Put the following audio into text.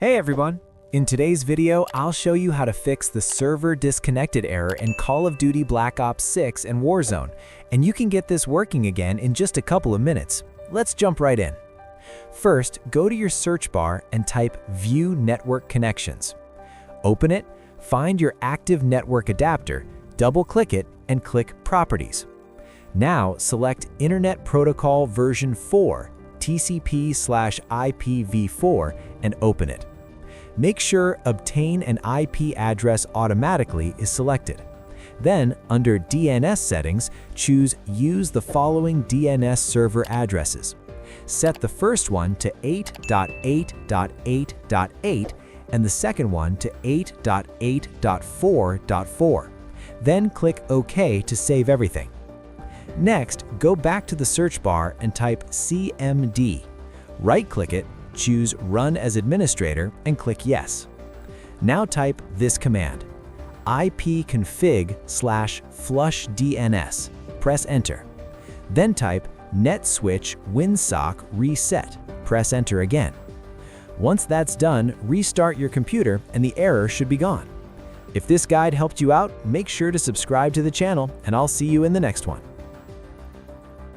Hey everyone! In today's video, I'll show you how to fix the server disconnected error in Call of Duty Black Ops 6 and Warzone, and you can get this working again in just a couple of minutes. Let's jump right in. First, go to your search bar and type View Network Connections. Open it, find your active network adapter, double-click it, and click Properties. Now, select Internet Protocol version 4, TCP/IPv4, and open it. Make sure Obtain an IP address automatically is selected. Then, under DNS settings, choose Use the following DNS server addresses. Set the first one to 8.8.8.8 and the second one to 8.8.4.4. Then click OK to save everything. Next, go back to the search bar and type CMD. Right-click it, choose Run as Administrator, and click Yes. Now type this command, ipconfig/flushdns. Press Enter. Then type netswitch winsock reset. Press Enter again. Once that's done, restart your computer and the error should be gone. If this guide helped you out, make sure to subscribe to the channel, and I'll see you in the next one.